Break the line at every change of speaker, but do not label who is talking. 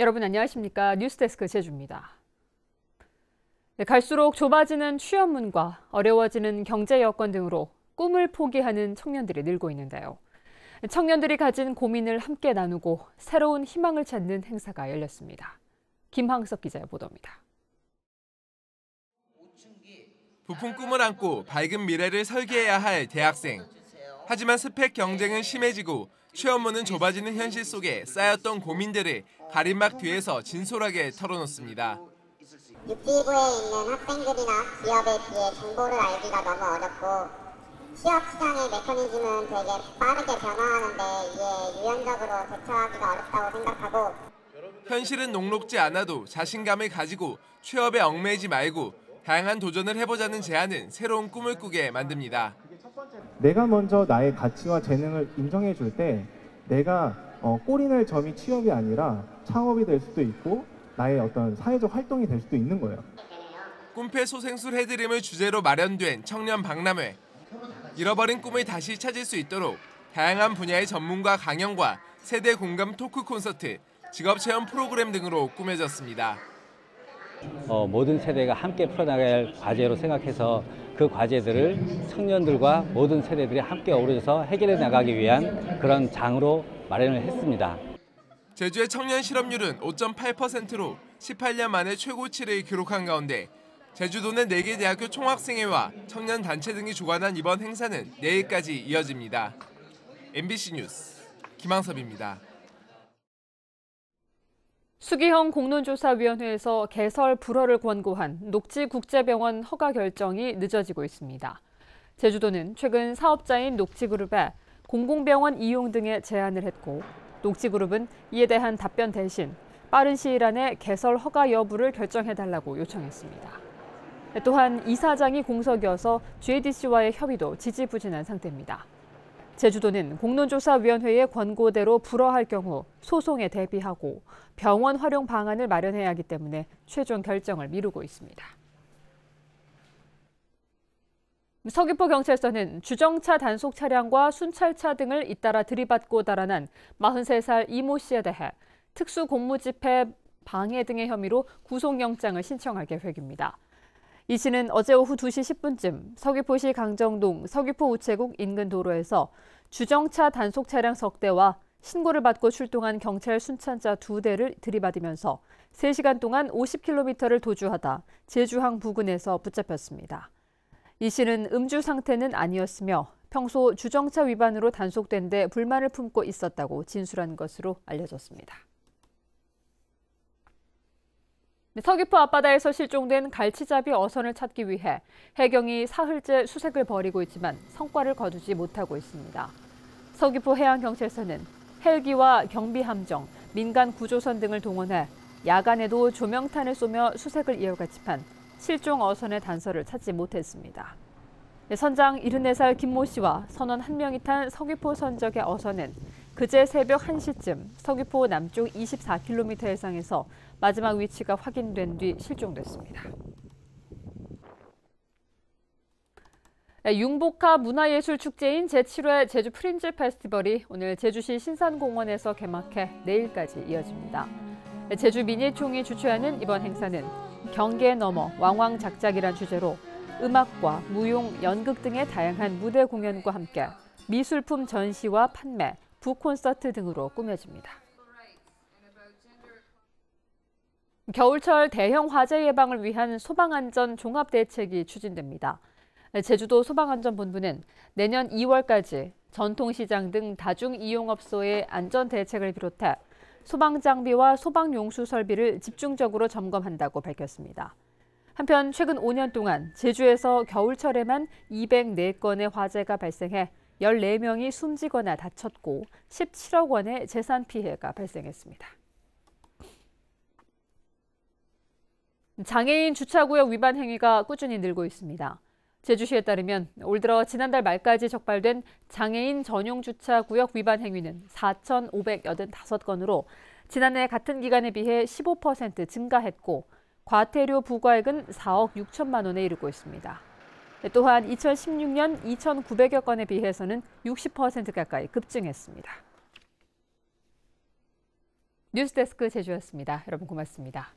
여러분 안녕하십니까? 뉴스데스크 제주입니다. 갈수록 좁아지는 취업문과 어려워지는 경제 여건 등으로 꿈을 포기하는 청년들이 늘고 있는데요. 청년들이 가진 고민을 함께 나누고 새로운 희망을 찾는 행사가 열렸습니다. 김항석 기자의 보도입니다.
부푼 꿈을 안고 밝은 미래를 설계해야 할 대학생. 하지만 스펙 경쟁은 심해지고 취업문은 좁아지는 현실 속에 쌓였던 고민들을 가림막 뒤에서 진솔하게 털어놓습니다.
육지부에 있는 학생들이나 기업에 비해 정보를 알기가 너무 어렵고 취업 시장의 메커니즘은 되게 빠르게 변화하는데 이에 유연적으로 대처하기가 어렵다고 생각하고
현실은 녹록지 않아도 자신감을 가지고 취업에 얽매이지 말고 다양한 도전을 해보자는 제안은 새로운 꿈을 꾸게 만듭니다.
내가 먼저 나의 가치와 재능을 인정해 줄 때 내가 꼬리낼 점이 취업이 아니라 창업이 될 수도 있고 나의 어떤 사회적 활동이 될 수도 있는 거예요.
꿈패 소생술 해드림을 주제로 마련된 청년 박람회. 잃어버린 꿈을 다시 찾을 수 있도록 다양한 분야의 전문가 강연과 세대 공감 토크 콘서트, 직업 체험 프로그램 등으로 꾸며졌습니다.
모든 세대가 함께 풀어나갈 과제로 생각해서 그 과제들을 청년들과 모든 세대들이 함께 어우러져서 해결해 나가기 위한 그런 장으로 마련을 했습니다.
제주의 청년 실업률은 5.8%로 18년 만에 최고치를 기록한 가운데 제주도는 4개 대학교 총학생회와 청년 단체 등이 주관한 이번 행사는 내일까지 이어집니다. MBC 뉴스 김항섭입니다.
수기형 공론조사위원회에서 개설 불허를 권고한 녹지국제병원 허가 결정이 늦어지고 있습니다. 제주도는 최근 사업자인 녹지그룹에 공공병원 이용 등의 제안을 했고 녹지그룹은 이에 대한 답변 대신 빠른 시일 안에 개설 허가 여부를 결정해달라고 요청했습니다. 또한 이사장이 공석이어서 JDC와의 협의도 지지부진한 상태입니다. 제주도는 공론조사위원회의 권고대로 불허할 경우 소송에 대비하고 병원 활용 방안을 마련해야 하기 때문에 최종 결정을 미루고 있습니다. 서귀포경찰서는 주정차 단속 차량과 순찰차 등을 잇따라 들이받고 달아난 43살 이모 씨에 대해 특수공무집행 방해 등의 혐의로 구속영장을 신청할 계획입니다. 이 씨는 어제 오후 2시 10분쯤 서귀포시 강정동 서귀포우체국 인근 도로에서 주정차 단속 차량 석 대와 신고를 받고 출동한 경찰 순찰차 2대를 들이받으면서 3시간 동안 50km를 도주하다 제주항 부근에서 붙잡혔습니다. 이 씨는 음주 상태는 아니었으며 평소 주정차 위반으로 단속된 데 불만을 품고 있었다고 진술한 것으로 알려졌습니다. 서귀포 앞바다에서 실종된 갈치잡이 어선을 찾기 위해 해경이 사흘째 수색을 벌이고 있지만 성과를 거두지 못하고 있습니다. 서귀포 해양경찰서는 헬기와 경비함정, 민간 구조선 등을 동원해 야간에도 조명탄을 쏘며 수색을 이어갔지만 실종 어선의 단서를 찾지 못했습니다. 선장 74살 김모 씨와 선원 1명이 탄 서귀포 선적의 어선은 그제 새벽 1시쯤 서귀포 남쪽 24km 해상에서 마지막 위치가 확인된 뒤 실종됐습니다. 융복합 문화예술 축제인 제7회 제주 프린지 페스티벌이 오늘 제주시 신산공원에서 개막해 내일까지 이어집니다. 제주 미니총이 주최하는 이번 행사는 경계 넘어 왕왕작작이란 주제로 음악과 무용, 연극 등의 다양한 무대 공연과 함께 미술품 전시와 판매, 북콘서트 등으로 꾸며집니다. 겨울철 대형 화재 예방을 위한 소방안전 종합대책이 추진됩니다. 제주도 소방안전본부는 내년 2월까지 전통시장 등 다중이용업소의 안전대책을 비롯해 소방장비와 소방용수 설비를 집중적으로 점검한다고 밝혔습니다. 한편 최근 5년 동안 제주에서 겨울철에만 204건의 화재가 발생해 14명이 숨지거나 다쳤고 17억 원의 재산 피해가 발생했습니다. 장애인 주차구역 위반 행위가 꾸준히 늘고 있습니다. 제주시에 따르면 올 들어 지난달 말까지 적발된 장애인 전용 주차구역 위반 행위는 4,585건으로 지난해 같은 기간에 비해 15% 증가했고 과태료 부과액은 4억 6천만 원에 이르고 있습니다. 또한 2016년 2,900여 건에 비해서는 60% 가까이 급증했습니다. 뉴스데스크 제주였습니다. 여러분 고맙습니다.